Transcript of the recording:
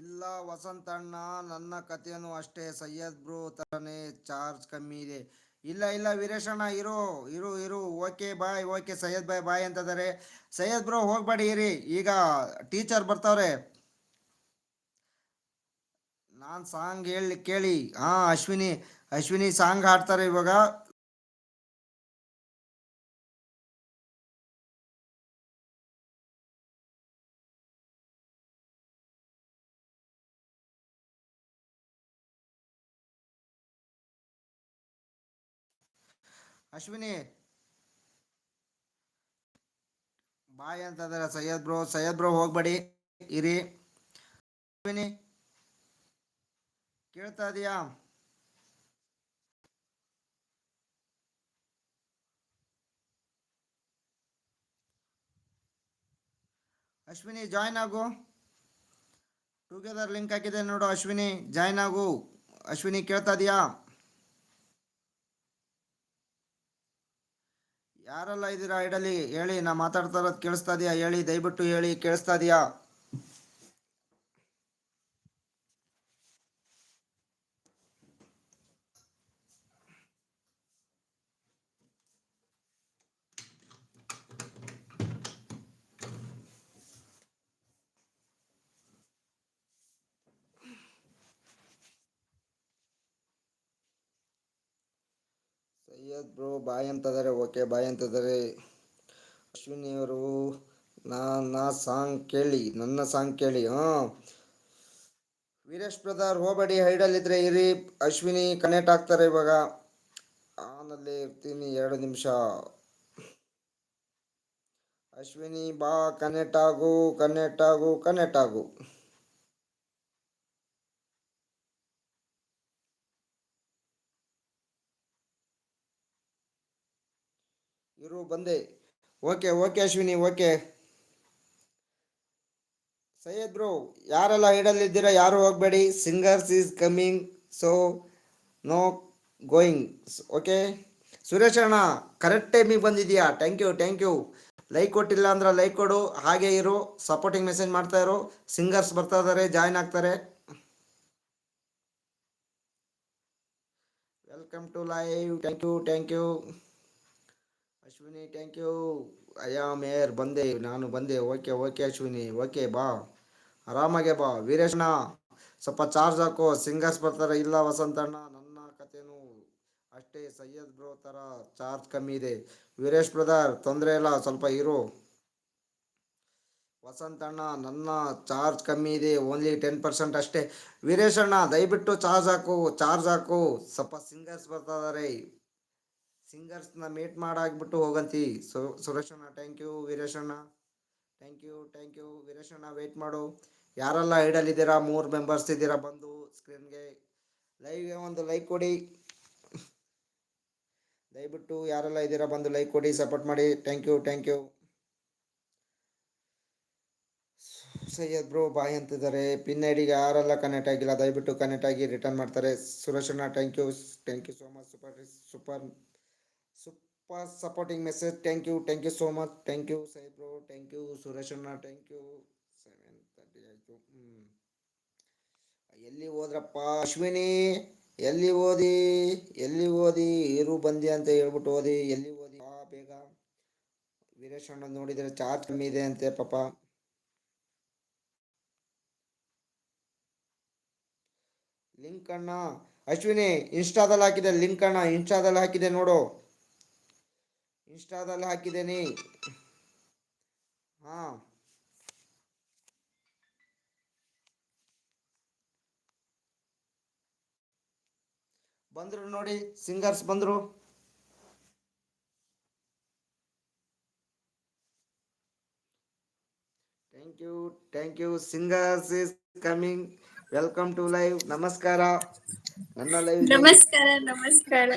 ಇಲ್ಲ ವಸಂತಣ್ಣ, ನನ್ನ ಕಥೆನೂ ಅಷ್ಟೇ. ಸೈಯದ್ ಬ್ರೋ ತರನೇ ಚಾರ್ಜ್ ಕಮ್ಮಿ ಇದೆ. ಇಲ್ಲ ಇಲ್ಲ ವೀರೇಶಣ್ಣ, ಇರು ಇರು ಇರು. ಓಕೆ ಬಾಯ್, ಓಕೆ ಸೈಯದ್ ಬಾಯ್ ಬಾಯ್ ಅಂತಂದರೆ. ಸೈಯದ್ ಬ್ರೋ ಹೋಗ್ಬೇಡಿ, ಇರಿ. ಈಗ ಟೀಚರ್ ಬರ್ತಾವ್ರೆ. ನಾನು ಸಾಂಗ್ ಹೇಳಿ ಕೇಳಿ. ಹಾ, ಅಶ್ವಿನಿ ಅಶ್ವಿನಿ ಸಾಂಗ್ ಹಾಡ್ತಾರೆ ಇವಾಗ. ಅಶ್ವಿನಿ ಬಾಯ್ ಅಂತಂದ್ರೆ ಸೈಯದ್ ಬ್ರೋ ಹೋಗ್ಬೇಡಿ, ಇರಿ. ಅಶ್ವಿನಿ ಕೇಳ್ತಾ ಇದೀಯಾ? ಅಶ್ವಿನಿ ಜಾಯ್ನ್ ಆಗು. ಟುಗೆದರ್ ಲಿಂಕ್ ಹಾಕಿದೆ ನೋಡು. ಅಶ್ವಿನಿ ಜಾಯ್ನ್ ಆಗು. ಅಶ್ವಿನಿ ಕೇಳ್ತಾ ಇದೀಯಾ? ಯಾರೆಲ್ಲ ಇದ್ದೀರಾ ಐಡಲ್ಲಿ ಹೇಳಿ. ನಾ ಮಾತಾಡ್ತಾ ಇರೋದು ಕೇಳಿಸ್ತಾ ಇದೆಯಾ ಹೇಳಿ, ದಯವಿಟ್ಟು ಹೇಳಿ, ಕೇಳಿಸ್ತಾ ಇದೆಯಾ? ಸೈಯದ್ ಬ್ರೋ ಬಾಯ್ ಅಂತದಾರೆ. ಓಕೆ ಬಾಯ್ ಅಂತದಾರೆ. ಅಶ್ವಿನಿಯವರು ನಾ ಸಾಂಗ್ ಕೇಳಿ, ನನ್ನ ಸಾಂಗ್ ಕೇಳಿ. ಹಾಂ, ವೀರೇಶ್ ಬ್ರದರ್ ಹೋಗಬೇಡಿ, ಹೈಡಲ್ಲಿದ್ದರೆ ಇರಿ. ಅಶ್ವಿನಿ ಕನೆಕ್ಟ್ ಆಗ್ತಾರೆ ಇವಾಗ. ಆನಲ್ಲೇ ಇರ್ತೀನಿ 2 ನಿಮಿಷ. ಅಶ್ವಿನಿ ಬಾ, ಕನೆಕ್ಟ್ ಆಗು, ಕನೆಕ್ಟ್ ಆಗು, ಕನೆಕ್ಟ್ ಆಗು. ಇರು ಬಂದೆ. Okay okay Ashwini okay. Syed bro, ಯಾರೆಲ್ಲ ಇದ್ದೀರಾ ಯಾರು ಹೋಗಬೇಡಿ. Singers is coming, so no going. Okay. Suresh ಅಣ್ಣ, ಕರೆಕ್ಟ್ ಟೈಮಿಗೆ ಬಂದಿದೆಯಾ? Thank you thank you. Like ಕೊಟ್ಟಿಲ್ಲ ಅಂದ್ರೆ ಲೈಕ್ ಕೊಡು, ಹಾಗೆ ಇರು, ಸಪೋರ್ಟಿಂಗ್ ಮೆಸೇಜ್ ಮಾಡ್ತಾ ಇರು. ಸಿಂಗರ್ಸ್ ಬರ್ತಾ ಇದ್ದಾರೆ, ಜಾಯ್ನ್ ಆಗ್ತಾರೆ. Welcome to live. Thank you thank you. Ashwini thank you. Mayor ಬಂದೆ, ನಾನು ಬಂದೆ. ಓಕೆ ಓಕೆ ಅಶ್ವಿನಿ ಓಕೆ ಬಾ, ಆರಾಮಾಗೆ ಬಾ. ವೀರೇಶಣ್ಣ ಸ್ವಲ್ಪ ಚಾರ್ಜ್ ಹಾಕೋ, ಸಿಂಗರ್ಸ್ ಬರ್ತಾರೆ. ಇಲ್ಲ ವಸಂತಣ್ಣ, ನನ್ನ ಕಥೆನೂ ಅಷ್ಟೇ. ಸೈಯದ್ ಬ್ರೋ ಥರ ಚಾರ್ಜ್ ಕಮ್ಮಿ ಇದೆ. ವೀರೇಶ್ ಬ್ರದರ್ ತೊಂದರೆ ಇಲ್ಲ, ಸ್ವಲ್ಪ ಇರು. ವಸಂತಣ್ಣ, ನನ್ನ ಚಾರ್ಜ್ ಕಮ್ಮಿ ಇದೆ, ಓನ್ಲಿ 10% ಅಷ್ಟೇ. ವೀರೇಶ್ ಅಣ್ಣ ದಯವಿಟ್ಟು ಚಾರ್ಜ್ ಹಾಕು, ಚಾರ್ಜ್ ಹಾಕು. ಸ್ವಲ್ಪ ಸಿಂಗರ್ಸ್ ಬರ್ತಾ ಇದ್ದಾರೆ, ಸಿಂಗರ್ಸ್ನ ಮೀಟ್ ಮಾಡಾಕ್ಬಿಟ್ಟು ಹೋಗಂತಿ. ಸುರೇಶಣ್ಣ ಥ್ಯಾಂಕ್ ಯು. ವೀರೇಶಣ್ಣ ಥ್ಯಾಂಕ್ ಯು ಥ್ಯಾಂಕ್ ಯು. ವೀರೇಶಣ್ಣ ವೆಯ್ಟ್ ಮಾಡು. ಯಾರೆಲ್ಲ ಐಡಲ್ಲಿದ್ದೀರಾ, 3 ಮೆಂಬರ್ಸ್ ಇದ್ದೀರಾ, ಬಂದು ಸ್ಕ್ರೀನ್ಗೆ ಲೈವ್ಗೆ ಒಂದು ಲೈಕ್ ಕೊಡಿ. ದಯವಿಟ್ಟು ಯಾರೆಲ್ಲ ಇದ್ದೀರಾ ಬಂದು ಲೈಕ್ ಕೊಡಿ, ಸಪೋರ್ಟ್ ಮಾಡಿ. Thank you thank you. Syed bro bye ಅಂತಿದ್ದಾರೆ. ಪಿನ್ ಐಡಿಗೆ ಯಾರೆಲ್ಲ ಕನೆಕ್ಟ್ ಆಗಿಲ್ಲ ದಯವಿಟ್ಟು ಕನೆಕ್ಟ್ ಆಗಿ ರಿಟರ್ನ್ ಮಾಡ್ತಾರೆ. ಸುರೇಶಣ್ಣ thank you so much. Super super supporting message. Thank you so much. Thank you Syed bro, thank you ಸುರೇಶಣ್ಣ, ಥ್ಯಾಂಕ್ ಯು. 7:30 ಆಯಿತು. ಎಲ್ಲಿ ಹೋದ್ರಪ್ಪ ಅಶ್ವಿನಿ? ಎಲ್ಲಿ ಓದಿ ಎಲ್ಲಿ ಓದಿ ಇರು ಬಂದಿ ಅಂತ ಹೇಳ್ಬಿಟ್ಟು ಓದಿ. ಎಲ್ಲಿ ಓದಿ ಬೇಗ. ವೀರೇಶ್ ಅಣ್ಣ ನೋಡಿದರೆ ಚಾರ್ಜ್ ಕಮ್ಮಿ ಇದೆ ಅಂತೆ ಪಾಪ. ಲಿಂಕ್ ಅಣ್ಣ ಅಶ್ವಿನಿ ಇನ್ಸ್ಟಾದಲ್ಲಿ ಹಾಕಿದೆ ಲಿಂಕ್ ಅಣ್ಣ, ಇನ್ಸ್ಟಾದಲ್ಲಿ ಹಾಕಿದೆ ನೋಡು, ಇನ್ಸ್ಟಾದಲ್ಲಿ ಹಾಕಿದ್ದೇನೆ. ಹಾ, ಬಂದ್ರು ನೋಡಿ, ಸಿಂಗರ್ಸ್ ಬಂದ್ರು. Thank you. Singers is coming. Welcome to live. ನಮಸ್ಕಾರ, ನನ್ನ ಲೈವ್ಗೆ ನಮಸ್ಕಾರ ನಮಸ್ಕಾರ.